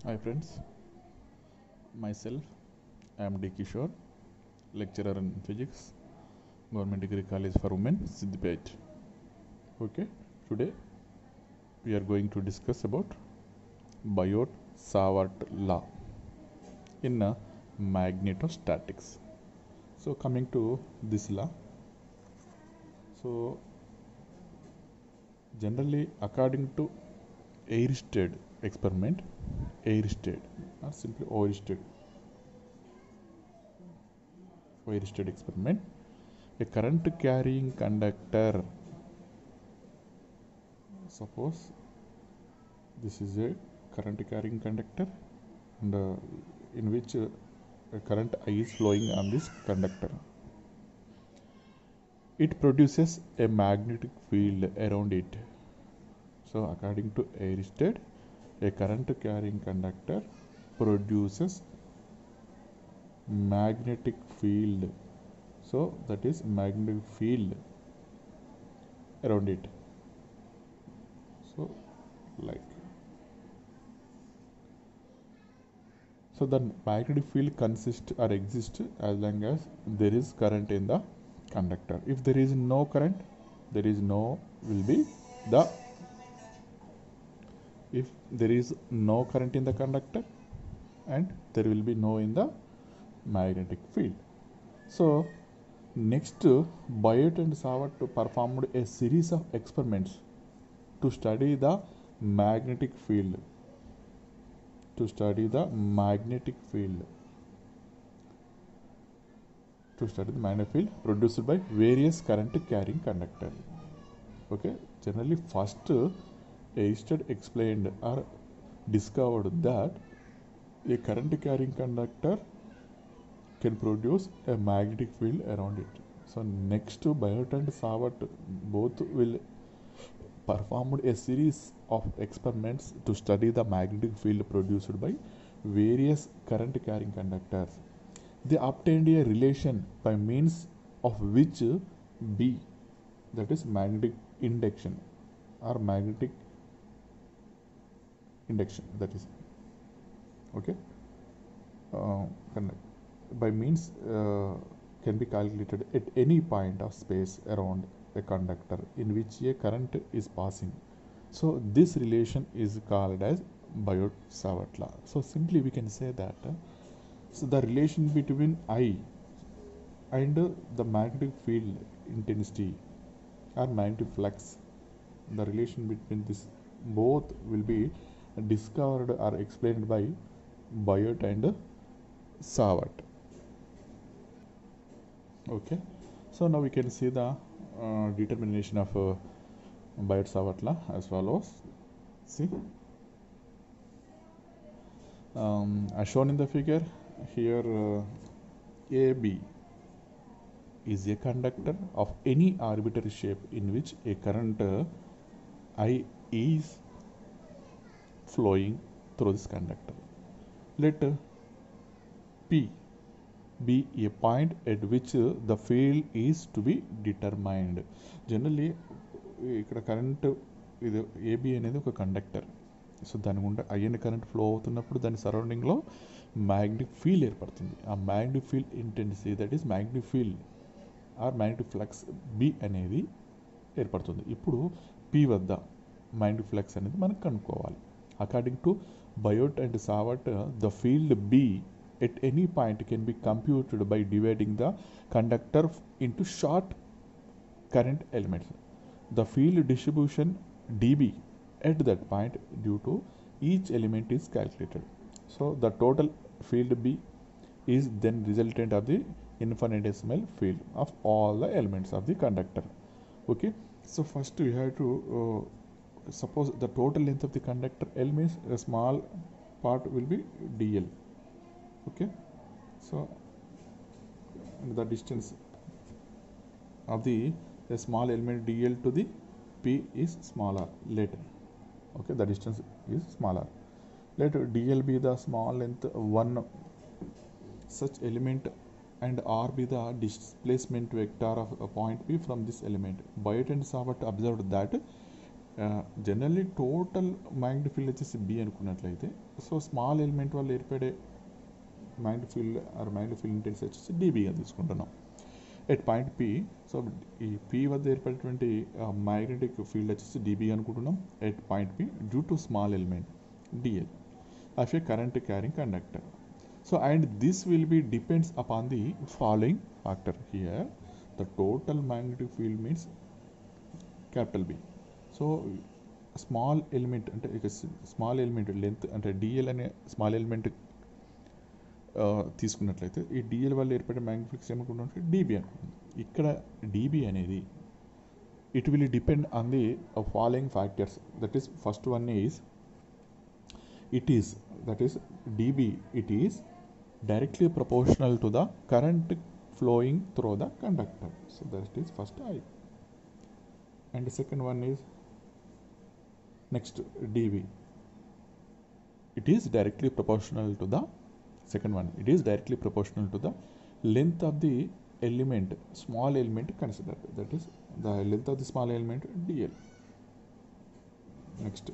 Hi friends, myself I am D. Kishore, lecturer in physics, Government Degree College for Women, Siddipet. Okay, today we are going to discuss about Biot-Savart law in magnetostatics. So coming to this law, so generally according to Eirsted experiment, Eirsted or simply Eirsted experiment, a current carrying conductor, suppose this is a current carrying conductor and in which a current I is flowing on this conductor. It produces a magnetic field around it. So according to Eirsted, a current carrying conductor produces magnetic field. So that is magnetic field around it. So the magnetic field consists or exists as long as there is current in the conductor. If there is no current, there is no current in the conductor, and there will be no in the magnetic field. So next, Biot and Savart performed a series of experiments to study the magnetic field. Produced by various current carrying conductor. Okay, generally first Eirsted explained or discovered that a current carrying conductor can produce a magnetic field around it. So next, Biot and Savart both will performed a series of experiments to study the magnetic field produced by various current carrying conductors. They obtained a relation by means of which B, that is magnetic induction, that is okay, by means can be calculated at any point of space around a conductor in which a current is passing. So this relation is called as Biot-Savart law. So simply we can say that so the relation between I and the magnetic field intensity or magnetic flux, the relation between this both will be discovered or explained by Biot and Savart. Okay, so now we can see the determination of Biot-Savart law as follows. See, as shown in the figure here, AB is a conductor of any arbitrary shape in which a current I is flowing through this conductor. Let P be a point at which the field is to be determined. Generally ఇక్కడ current ఇది AB అనేది ఒక conductor. So దాని గుండా IN current flow అవుతున్నప్పుడు దాని సరౌండింగ్లో magnetic field ఏర్పడుతుంది. ఆ magnetic field intensity, that is magnetic field or magnetic flux B అనేది ఏర్పడుతుంది. ఇప్పుడు పి వద్ద మ్యాగ్నెటిక్ ఫ్లక్స్ అనేది మనకు కనుక్కోవాలి. According to Biot and Savart, the field B at any point can be computed by dividing the conductor into short current elements. The field distribution dB at that point due to each element is calculated. So the total field B is then resultant of the infinitesimal field of all the elements of the conductor. Okay, so first we have to suppose the total length of the conductor L means a small part will be dl. Okay, so the distance of the small element dl to the p is smaller. Later, okay, the distance is smaller. Let dl be the small length one such element and r be the displacement vector of a point p from this element. Biot and Savart observed that generally total magnetic field వచ్చేసి B అనుకున్నట్లయితే so small element వల్ల ఏర్పడే magnetic field or magnetic field intensity వచ్చేసి డీబీగా తీసుకుంటున్నాం. At point P, so ఈ P వద్ద ఏర్పడేటువంటి మ్యాగ్నెటిక్ ఫీల్డ్ వచ్చేసి డీబీ అనుకుంటున్నాం at point P due to small element d l of a current carrying conductor. So and this will be depends upon the following factor. Here the total magnetic field means capital B. So small element అంటే ఇక small element length అంటే DL అనే small element తీసుకున్నట్లయితే ఈ DL వల్ల ఏర్పడే magnetic fields ఏమనుకుంటున్నాం dB అనుకుంటున్నాం. ఇక్కడ డిబి అనేది it will depend on the following factors. That is first one is it is, that is dB, it is directly proportional to the current flowing through the conductor. So that is first I. And the second one is next dB, it is directly proportional to the second one, it is directly proportional to the length of the element, small element considered, that is the length of the small element dl. Next,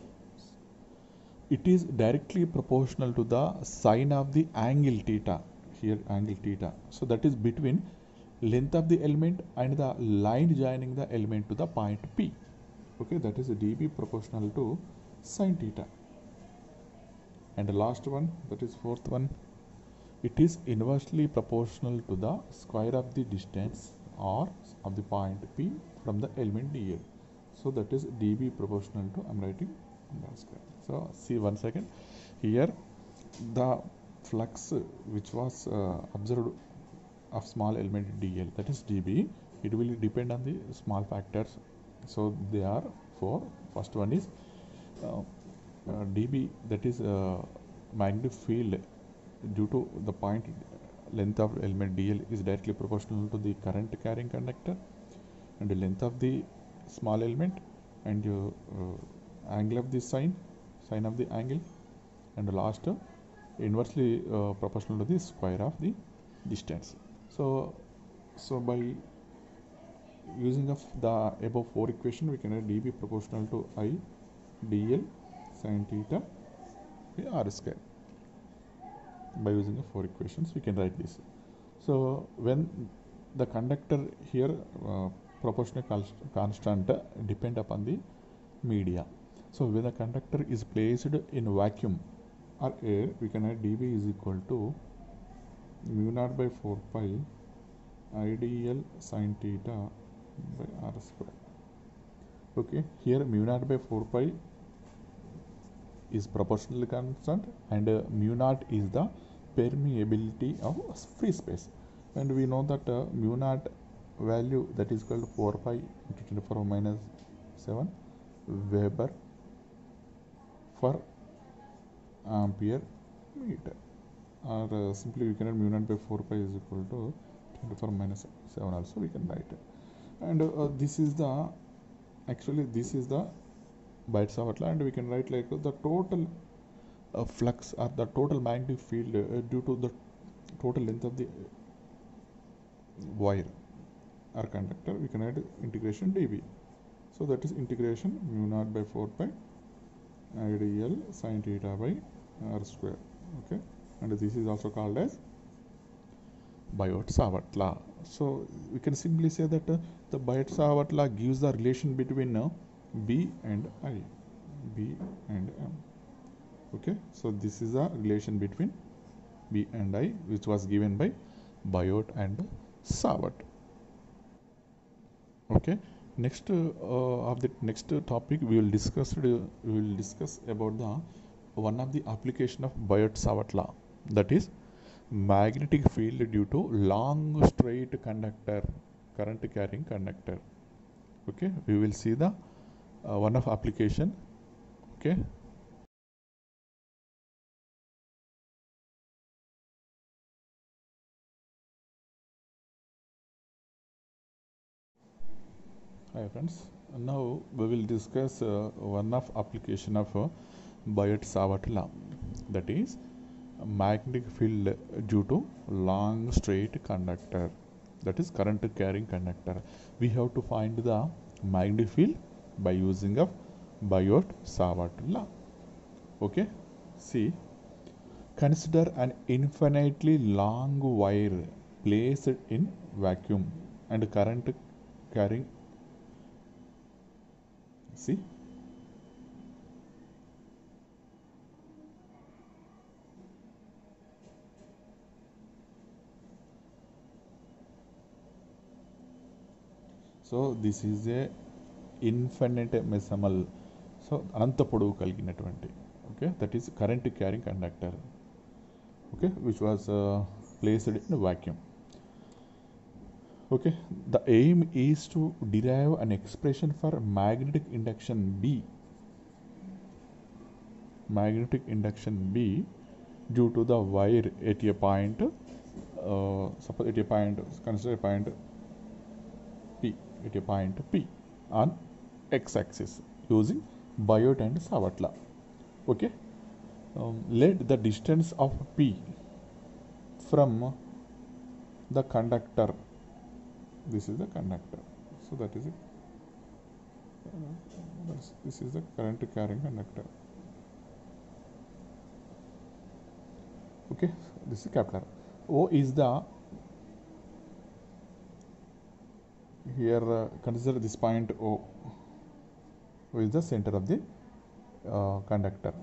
it is directly proportional to the sine of the angle theta, here angle theta, so that is between length of the element and the line joining the element to the point P. Okay, that is dB proportional to sine theta. And the last one, that is fourth one, it is inversely proportional to the square of the distance or of the point P from the element dl. So that is dB proportional to, I am writing square. So see one second, here the flux which was observed of small element dl, that is dB, it will depend on the small factors. So they are four. First one is dB, that is magnetic field due to the point length of element dl is directly proportional to the current carrying conductor and the length of the small element and angle of the sine of the angle, and the last inversely proportional to the square of the distance. So by using of the above four equation, we can write dB proportional to I dl sin theta by r square. By using the four equations, we can write this. So when the conductor here proportional constant depend upon the media. So when the conductor is placed in vacuum or air, we can write dB is equal to mu naught by 4 pi IDL sin theta by r square. Okay, here mu naught by 4 pi is proportional constant and mu naught is the permeability of free space, and we know that mu naught value, that is equal to 4 pi into 10 to the power minus 7 Weber per ampere meter, or simply we can write mu naught by 4 pi is equal to 10 to the power minus 7 also we can write. And this is the, actually this is the Biot-Savart law, and we can write like the total flux or the total magnetic field due to the total length of the wire or conductor, we can write integration dB. So that is integration mu naught by 4 pi IDL sin theta by r square. Okay, and this is also called as Biot-Savart law. So we can simply say that the Biot-Savart law gives the relation between B and I, B and M. Okay, so this is a relation between B and I which was given by Biot and Savart. Okay, next of the next topic we will discuss about the one of the application of Biot-Savart law, that is magnetic field due to long straight conductor, current carrying conductor. Okay, we will see the one of application. Okay, hi friends, now we will discuss one of application of Biot-Savart law, that is magnetic field due to long straight conductor, that is current carrying conductor. We have to find the magnetic field by using of Biot-Savart law. Okay, see, consider an infinitely long wire placed in vacuum and current carrying. See, so this is a infinitesimal, so అనంత పొడవు కలిగినటువంటి, okay, that is current carrying conductor, okay, which was placed in a vacuum. Okay, the aim is to derive an expression for magnetic induction B due to the wire at a point, suppose at a point, consider a point P, at a point P on x-axis using Biot and Savart law. Okay, let the distance of P from the conductor, this is the conductor, so that is it, this is the current carrying conductor. Okay, this is capital O is the, here consider this point O is the center of the conductor.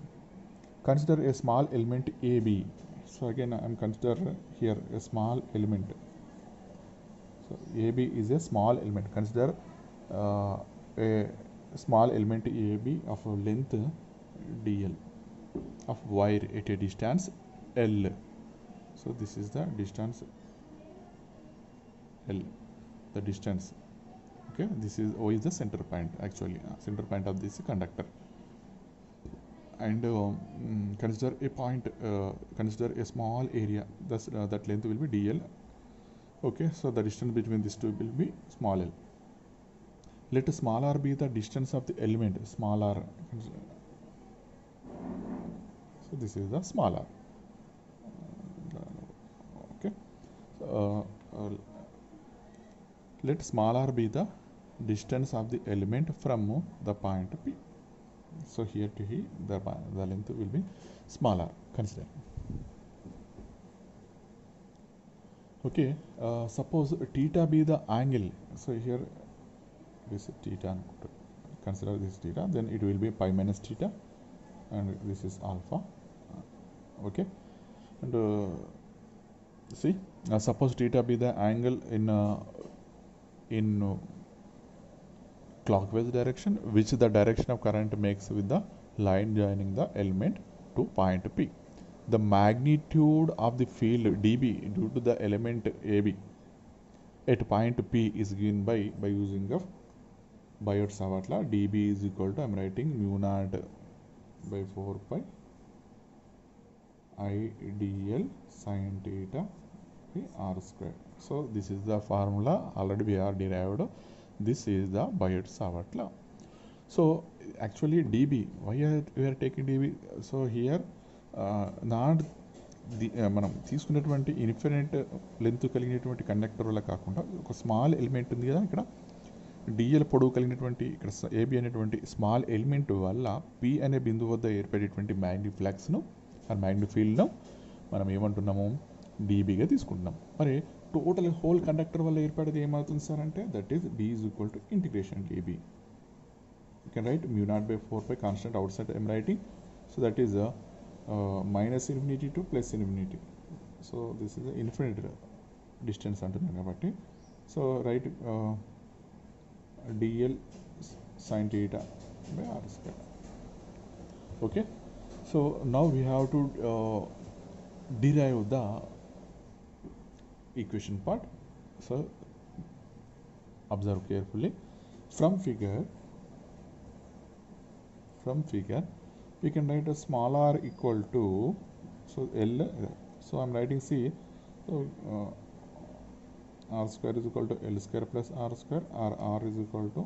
Consider a small element AB. So again I am consider here a small element. So AB is a small element. Consider a small element AB of length dl of wire at a distance L. So this is the distance L, the distance. Okay, this is O is the center point, actually center point of this conductor. And consider a point, consider a small area, thus that length will be dl. Okay, so the distance between these two will be small l. Let small r be the distance of the element, small r. So this is the small r. Okay, let small r be the distance of the element from the point P. So here to here the length will be smaller. Consider. Okay, suppose theta be the angle. So here this is theta. Consider this theta. Then it will be pi minus theta, and this is alpha. Okay, and see, suppose theta be the angle in clockwise direction, which the direction of current makes with the line joining the element to point P. The magnitude of the field dB due to the element AB at point P is given by using of Biot-Savart law. dB is equal to, I am writing mu naught by 4 pi I dl sin theta by r square. So this is the formula already we are derived. This is the Biot-Savart law. So actually dB, why we are taking dB? So here not మనం తీసుకున్నటువంటి infinite length కలిగినటువంటి conductor వల్ల కాకుండా ఒక small element ఉంది కదా ఇక్కడ DL పొడవు కలిగినటువంటి ఇక్కడ ఏబి అనేటువంటి స్మాల్ ఎలిమెంట్ వల్ల పి అనే బిందువు వద్ద ఏర్పడేటువంటి మ్యాగ్నెటిక్ ఫ్లక్స్ను ఆ మ్యాగ్నెటిక్ ఫీల్డ్ను మనం ఏమంటున్నాము, డీబీగా తీసుకుంటున్నాం. మరి టోటల్ హోల్ కండక్టర్ వల్ల ఏర్పడేది ఏమవుతుంది సార్ అంటే that is d is equal to integration d B. You can write mu naught by 4 pi constant outside I'm writing. So that is minus infinity to plus infinity. So this is the infinite distance antunnam kabatti. So write dl sin theta by r square. Okay, so now we have to derive the equation part. So observe carefully. From figure we can write a small r equal to, so L, so I am writing C, so r square is equal to L square plus r square, r is equal to,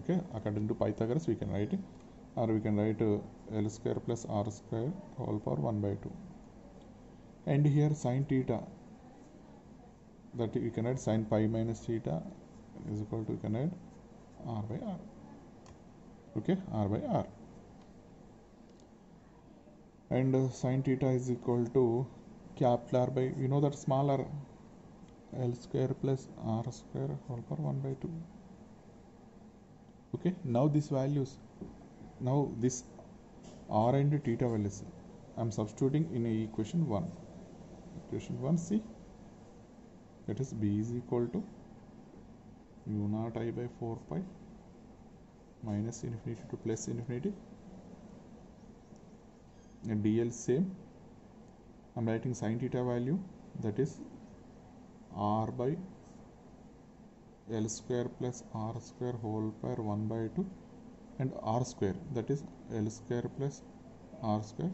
okay, according to Pythagoras we can write it, or we can write L square plus r square whole power 1 by 2, and here sin theta, that you can write sin pi minus theta is equal to, you can write r by r. Okay, r by r. And sine theta is equal to capital R by, you know that small r, L square plus r square whole power 1 by 2. Okay, now these values, now this r and theta values I am substituting in equation 1. Equation 1, see, that is b is equal to mu naught I by 4 pi minus infinity to plus infinity, and dl same, I am writing sin theta value, that is r by L square plus r square whole power 1 by 2, and r square, that is L square plus r square.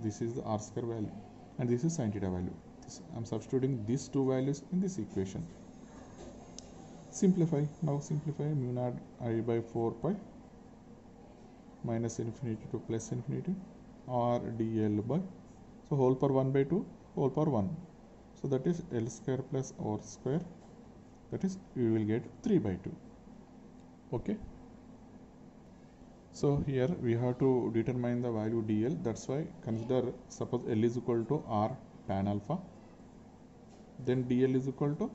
This is the r square value and this is sin theta value. I am substituting these two values in this equation. Simplify, now simplify, mu naught I by 4 pi minus infinity to plus infinity r dl by, so whole power 1 by 2 whole power 1, so that is L square plus r square, that is we will get 3 by 2. Okay, so here we have to determine the value dl. That's why consider, suppose L is equal to r tan alpha, then dl is equal to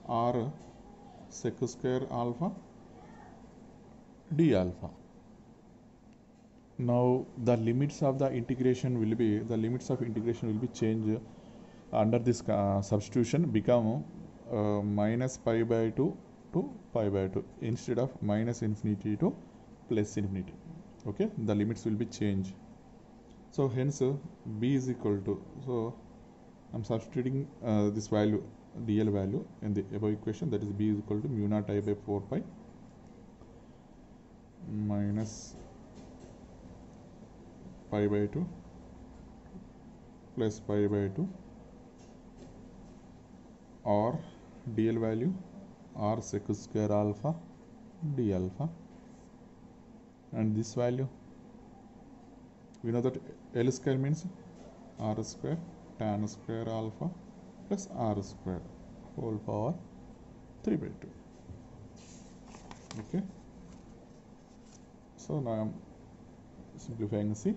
r sec square alpha d alpha. Now the limits of the integration will be, the limits of integration will be changed under this substitution, become minus pi by 2 to pi by 2 instead of minus infinity to plus infinity. Okay, the limits will be changed. So hence b is equal to, so I am substituting this value dl value in the above equation, that is b is equal to mu naught I by 4 pi minus pi by 2 plus pi by 2 or dl value r sec square alpha d alpha, and this value we know that L square means r square tan square alpha plus r square whole power 3 by 2. Okay, so now I am simplifying. See,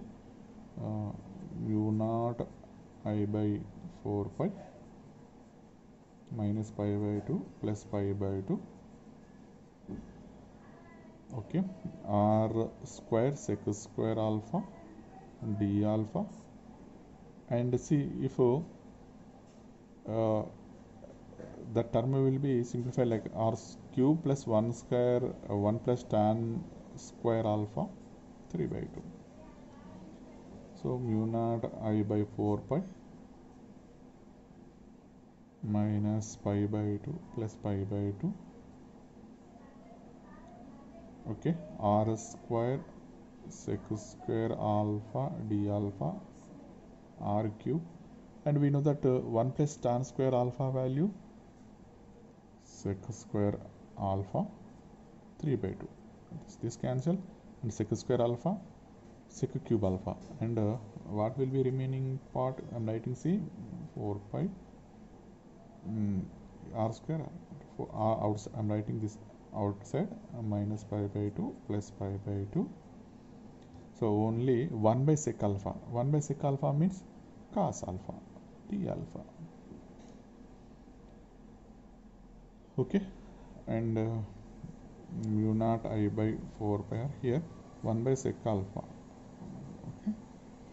mu naught I by 4 pi minus pi by 2 plus pi by 2, okay, r square sec square alpha d alpha, and see if the term will be simplified like r cube plus 1 square 1 plus tan square alpha 3 by 2. So mu naught I by 4 pi minus pi by 2 plus pi by 2, okay, r square sec square alpha d alpha r cube, and we know that 1 plus tan square alpha value sec square alpha 3 by 2, this cancel, and sec square alpha sec cube alpha, and what will be remaining part, I am writing, see, 4 pi r square for r outside, I am writing this outside, minus pi by 2 plus pi by 2, so only 1 by sec alpha, 1 by sec alpha means cos alpha d alpha. Okay, and mu naught I by 4 pi r, here 1 by sec alpha, okay,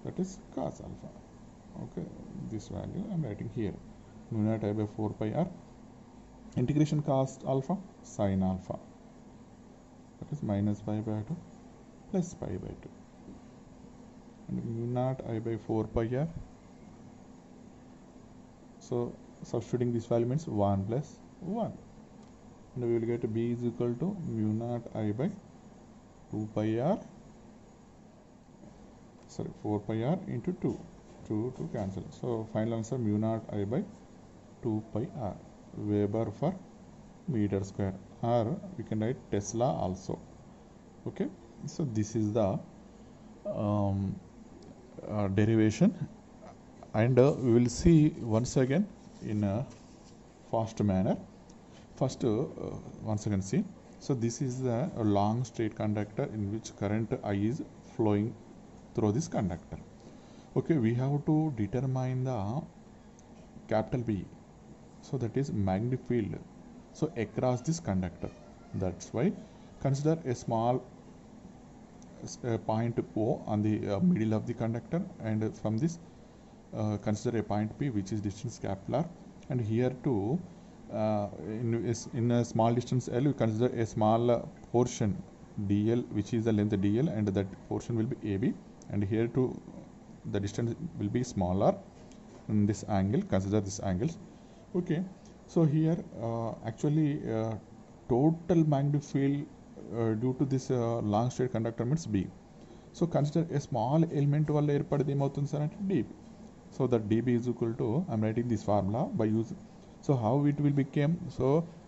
that is cos alpha. Okay, this value I am writing here, mu naught I by 4 pi r integration cos alpha sin alpha, that is minus pi by 2 plus pi by 2, and mu naught I by 4 pi r, so substituting this value means 1 plus 1, and we will get b is equal to mu naught I by 2 pi r, sorry 4 pi r into 2 to cancel, so final answer mu naught I by 2 pi r Weber per meter square, or we can write Tesla also. Okay, so this is the derivation, and we will see once again in a fast manner. First once again see, So this is the long straight conductor in which current I is flowing through this conductor. Okay, we have to determine the capital B, so that is magnetic field, so across this conductor. That's why consider a small point O on the middle of the conductor, and from this consider a point P which is distance capital R, and here too in a small distance L we consider a small portion dl which is the length dl, and that portion will be AB, and here too the distance will be smaller. In this angle, consider this angles. Okay, so here actually total magnetic field due to this long straight conductor means B. So consider a small element వల్ల ఏర్పడేది ఏమవుతుంది sir అంటే dB. So that dB is equal to, I'm writing this formula by using, so how it will become, so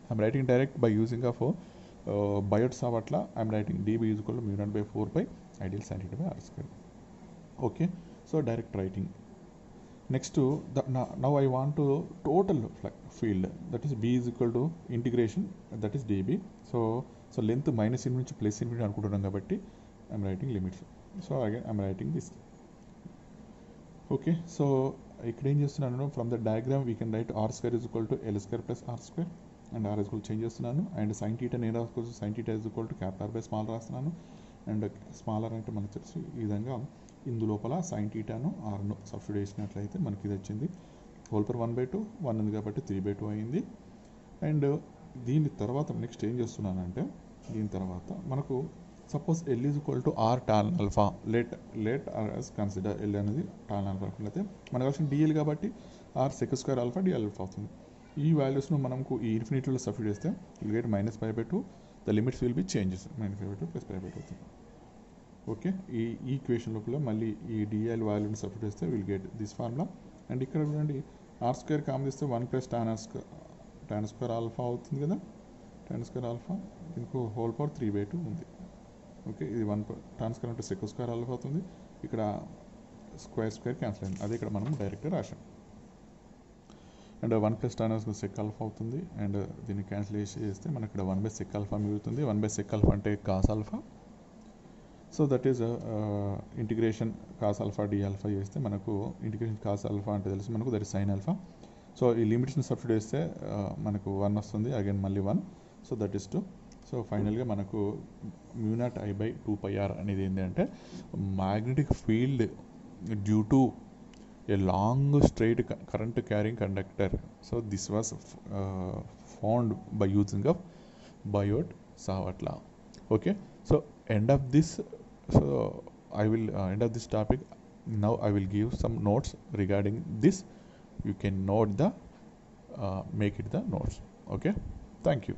I'm writing direct by using of Biot Savatla, I'm writing dB is equal to mu naught by 4 pi ideal sin theta by r square. Okay, so direct writing. Next to the, now I want to total field, that is B is equal to integration, that is dB. So length minus infinity plus infinity అనుకుంటున్నాం కాబట్టి I'm writing limits. So again I'm writing this. Okay, so ఇక్కడ ఏం చేస్తున్నాను, from the diagram we can write r square is equal to l square plus r square, and r is equal change చేస్తున్నాను, and sine theta నేను రాసుకోవచ్చు, sine theta is equal to capital r by small రాస్తున్నాను, and small r అంటే మనకు తెలుసు ఈ విధంగా ఇందులోపల sign టీటాను ఆర్ను substitute చేసినట్లయితే మనకి ఇది వచ్చింది. హోల్ పర్ 1/2 1 ఉంది కాబట్టి 3/2 అయింది. అండ్ దీని తర్వాత నెక్స్ట్ ఏం చేస్తున్నానంటే, దీని తర్వాత మనకు suppose L is equal to R tan alpha, let R consider L అనేది టాన్ ఆల్ఫా అనుకున్నట్లయితే మనకు వచ్చిన డిఎల్ కాబట్టి R sec square alpha DL alpha అవుతుంది. ఈ వాల్యూస్ను మనకు ఈ ఇన్ఫినిటీలో సబ్స్టిట్యూట్ చేస్తే will get -π/2, the limits will be changes, -π/2 + π/2 అవుతుంది. ఓకే, ఈ ఈక్వేషన్ లోపల మళ్ళీ ఈ డిఎల్ వాల్యూని సబ్స్టిట్యూట్ చేస్తే will get this formula. And ఇక్కడ చూడండి ఆర్ స్క్వేర్ కామన్ చేస్తే 1 + tan స్క్వేర్ ఆల్ఫా అవుతుంది కదా, tan స్క్వేర్ ఆల్ఫా, ఇంకో హోల్ పవర్ 3/2 ఉంది. ఓకే, ఇది 1 tan స్క్వేర్ అంటే సెక్ స్క్వేర్ ఆల్ఫా అవుతుంది, ఇక్కడ స్క్వేర్ క్యాన్సిల్ అయింది, అదే ఇక్కడ మనం డైరెక్ట్గా రాసాం. అండ్ 1 + tan సెక్ ఆల్ఫా అవుతుంది, అండ్ దీన్ని క్యాన్సిల్ చేస్తే మనకి ఇక్కడ 1/sec ఆల్ఫా మిగులుతుంది. 1/sec ఆల్ఫా అంటే cos alpha, so that is integration cos alpha d alpha చేస్తే మనకు ఇంటిగ్రేషన్ కాస్ ఆల్ఫా అంటే తెలుసు మనకు, that is sine alpha. So ఈ లిమిట్స్ని సబ్స్టిట్యూట్ చేస్తే మనకు 1 వస్తుంది, అగైన్ మళ్ళీ 1, సో దట్ ఈస్ 2. సో ఫైనల్గా మనకు μ0I/2πr అనేది ఏంటంటే magnetic field due to a long straight current carrying conductor. So this was found by using of Biot-Savart law. Okay, so end of this, so I will end of this topic. Now I will give some notes regarding this. You can note the make it the notes. Okay, thank you.